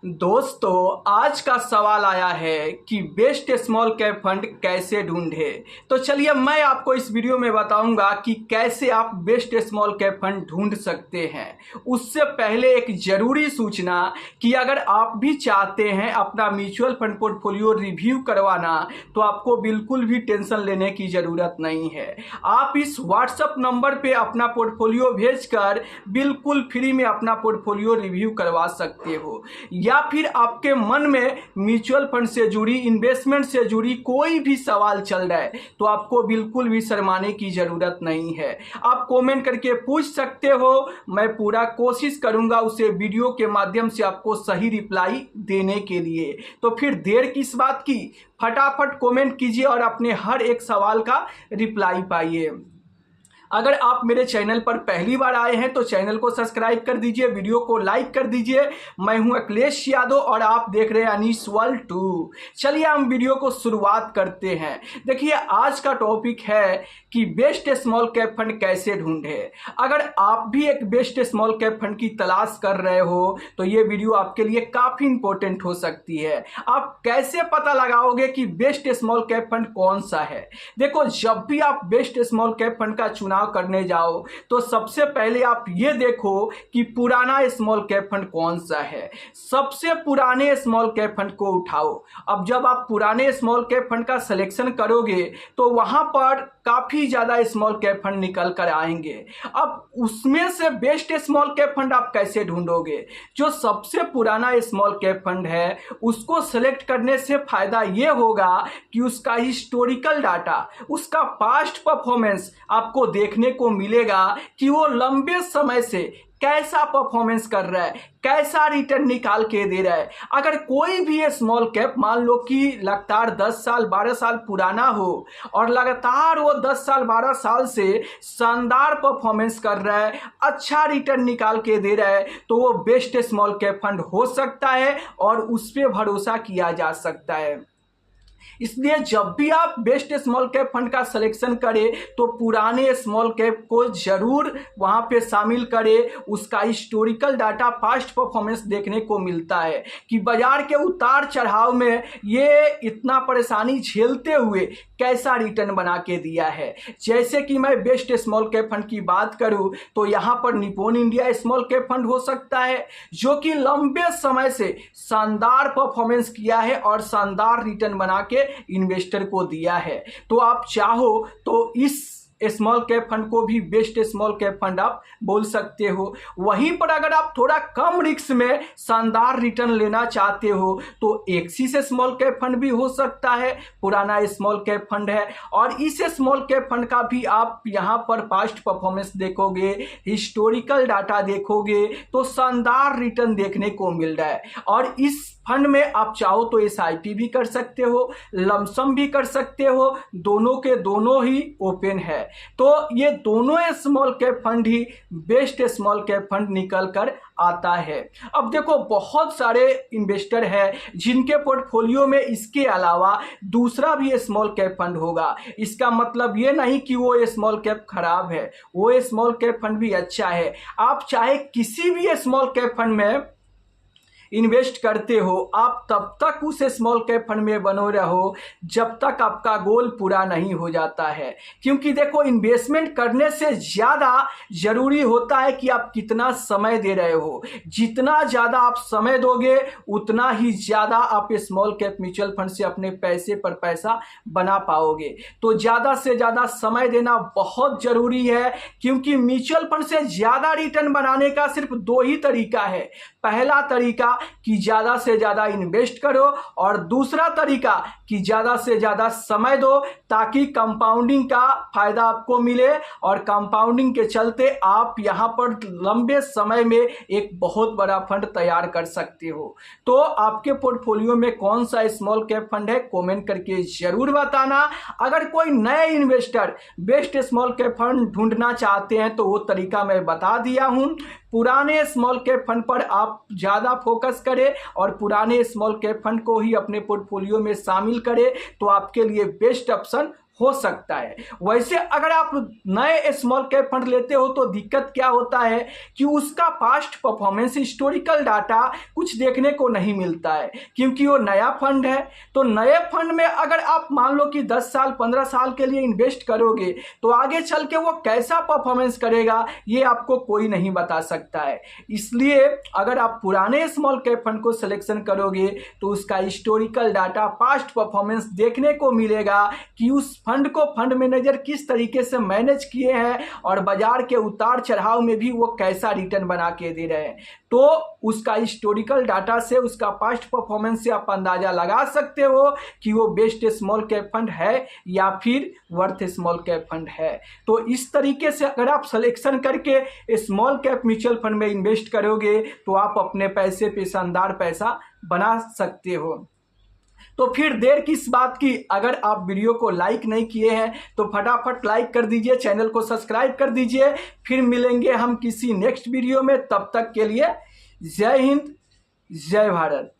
दोस्तों, आज का सवाल आया है कि बेस्ट स्मॉल कैप फंड कैसे ढूंढे। तो चलिए मैं आपको इस वीडियो में बताऊंगा कि कैसे आप बेस्ट स्मॉल कैप फंड ढूंढ सकते हैं। उससे पहले एक जरूरी सूचना कि अगर आप भी चाहते हैं अपना म्यूचुअल फंड पोर्टफोलियो रिव्यू करवाना, तो आपको बिल्कुल भी टेंशन लेने की ज़रूरत नहीं है। आप इस व्हाट्सएप नंबर पे अपना पोर्टफोलियो भेजकर बिल्कुल फ्री में अपना पोर्टफोलियो रिव्यू करवा सकते हो, या फिर आपके मन में म्यूचुअल फंड से जुड़ी, इन्वेस्टमेंट से जुड़ी कोई भी सवाल चल रहा है, तो आपको बिल्कुल भी शर्माने की ज़रूरत नहीं है। आप कमेंट करके पूछ सकते हो, मैं पूरा कोशिश करूंगा उसे वीडियो के माध्यम से आपको सही रिप्लाई देने के लिए। तो फिर देर किस बात की, फटाफट कमेंट कीजिए और अपने हर एक सवाल का रिप्लाई पाइए। अगर आप मेरे चैनल पर पहली बार आए हैं तो चैनल को सब्सक्राइब कर दीजिए, वीडियो को लाइक कर दीजिए। मैं हूं अखिलेश यादव और आप देख रहे हैं अनीश वर्ल्ड 2। चलिए हम वीडियो को शुरुआत करते हैं। देखिए, आज का टॉपिक है कि बेस्ट स्मॉल कैप फंड कैसे ढूंढे। अगर आप भी एक बेस्ट स्मॉल कैप फंड की तलाश कर रहे हो तो ये वीडियो आपके लिए काफ़ी इंपॉर्टेंट हो सकती है। आप कैसे पता लगाओगे कि बेस्ट स्मॉल कैप फंड कौन सा है? देखो, जब भी आप बेस्ट स्मॉल कैप फंड का चुनाव करने जाओ तो सबसे पहले आप ये देखो कि पुराना स्मॉल कैप फंड कौन सा है। सबसे पुराने स्मॉल कैप फंड को उठाओ। अब जब आप पुराने स्मॉल कैप फंड का सिलेक्शन करोगे तो वहां पर काफी ज्यादा स्मॉल कैप फंड निकल कर आएंगे। अब उसमें से बेस्ट स्मॉल कैप फंड आप कैसे ढूंढोगे? जो सबसे पुराना स्मॉल कैप फंड है उसको सेलेक्ट करने से फायदा ये होगा कि उसका हिस्टोरिकल डाटा, उसका पास्ट परफॉर्मेंस आपको देखने को मिलेगा कि वो लंबे समय से कैसा परफॉर्मेंस कर रहा है, कैसा रिटर्न निकाल के दे रहा है। अगर कोई भी स्मॉल कैप मान लो कि लगातार 10 साल 12 साल पुराना हो और लगातार वो 10 साल 12 साल से शानदार परफॉर्मेंस कर रहा है, अच्छा रिटर्न निकाल के दे रहा है, तो वो बेस्ट स्मॉल कैप फंड हो सकता है और उस पर भरोसा किया जा सकता है। इसलिए जब भी आप बेस्ट स्मॉल कैप फंड का सिलेक्शन करें तो पुराने स्मॉल कैप को जरूर वहां पे शामिल करें। उसका हिस्टोरिकल डाटा, पास्ट परफॉर्मेंस देखने को मिलता है कि बाजार के उतार चढ़ाव में ये इतना परेशानी झेलते हुए कैसा रिटर्न बना के दिया है। जैसे कि मैं बेस्ट स्मॉल कैप फंड की बात करूं तो यहां पर Nippon India small cap fund हो सकता है, जो कि लंबे समय से शानदार परफॉर्मेंस किया है और शानदार रिटर्न बना के इन्वेस्टर को दिया है। तो आप चाहो तो इस स्मॉल कैप फंड को भी बेस्ट स्मॉल कैप फंड आप बोल सकते हो। वहीं पर अगर आप थोड़ा कम रिस्क में शानदार रिटर्न लेना चाहते हो तो एक्सिस स्मॉल कैप फंड भी हो सकता है, पुराना स्मॉल कैप फंड है। और इस स्मॉल कैप फंड का भी आप यहां पर पास्ट परफॉर्मेंस देखोगे, हिस्टोरिकल डाटा देखोगे तो शानदार रिटर्न देखने को मिल रहा है। और इस फंड में आप चाहो तो SIP भी कर सकते हो, लमसम भी कर सकते हो, दोनों के दोनों ही ओपन है। तो ये दोनों स्मॉल कैप फंड ही बेस्ट स्मॉल कैप फंड निकल कर आता है। अब देखो, बहुत सारे इन्वेस्टर हैं जिनके पोर्टफोलियो में इसके अलावा दूसरा भी स्मॉल कैप फंड होगा। इसका मतलब ये नहीं कि वो स्मॉल कैप खराब है, वो स्मॉल कैप फंड भी अच्छा है। आप चाहे किसी भी स्मॉल कैप फंड में इन्वेस्ट करते हो, आप तब तक उस स्मॉल कैप फंड में बने रहो जब तक आपका गोल पूरा नहीं हो जाता है। क्योंकि देखो, इन्वेस्टमेंट करने से ज़्यादा ज़रूरी होता है कि आप कितना समय दे रहे हो। जितना ज़्यादा आप समय दोगे उतना ही ज़्यादा आप स्मॉल कैप म्यूचुअल फंड से अपने पैसे पर पैसा बना पाओगे। तो ज़्यादा से ज़्यादा समय देना बहुत ज़रूरी है, क्योंकि म्यूचुअल फंड से ज़्यादा रिटर्न बनाने का सिर्फ 2 ही तरीका है। पहला तरीका कि ज्यादा से ज्यादा इन्वेस्ट करो और दूसरा तरीका कि ज्यादा से ज्यादा समय दो, ताकि कंपाउंडिंग का फायदा आपको मिले और कंपाउंडिंग के चलते आप यहां पर लंबे समय में एक बहुत बड़ा फंड तैयार कर सकते हो। तो आपके पोर्टफोलियो में कौन सा स्मॉल कैप फंड है, कमेंट करके जरूर बताना। अगर कोई नए investor best small cap fund ढूंढना चाहते हैं तो वो तरीका मैं बता दिया हूं। पुराने स्मॉल कैप फंड पर आप ज़्यादा फोकस करें और पुराने स्मॉल कैप फंड को ही अपने पोर्टफोलियो में शामिल करें तो आपके लिए बेस्ट ऑप्शन हो सकता है। वैसे अगर आप नए स्मॉल कैप फंड लेते हो तो दिक्कत क्या होता है कि उसका पास्ट परफॉर्मेंस, हिस्टोरिकल डाटा कुछ देखने को नहीं मिलता है, क्योंकि वो नया फंड है। तो नए फंड में अगर आप मान लो कि 10 साल 15 साल के लिए इन्वेस्ट करोगे तो आगे चल के वो कैसा परफॉर्मेंस करेगा ये आपको कोई नहीं बता सकता है। इसलिए अगर आप पुराने स्मॉल कैप फंड को सिलेक्शन करोगे तो उसका हिस्टोरिकल डाटा, पास्ट परफॉर्मेंस देखने को मिलेगा कि उस फंड को फंड मैनेजर किस तरीके से मैनेज किए हैं और बाजार के उतार चढ़ाव में भी वो कैसा रिटर्न बना के दे रहे हैं। तो उसका हिस्टोरिकल डाटा से, उसका पास्ट परफॉर्मेंस से आप अंदाजा लगा सकते हो कि वो बेस्ट स्मॉल कैप फंड है या फिर वर्थ स्मॉल कैप फंड है। तो इस तरीके से अगर आप सिलेक्शन करके स्मॉल कैप म्यूचुअल फंड में इन्वेस्ट करोगे तो आप अपने पैसे पे शानदार पैसा बना सकते हो। तो फिर देर किस बात की, अगर आप वीडियो को लाइक नहीं किए हैं तो फटाफट लाइक कर दीजिए, चैनल को सब्सक्राइब कर दीजिए। फिर मिलेंगे हम किसी नेक्स्ट वीडियो में, तब तक के लिए जय हिंद, जय भारत।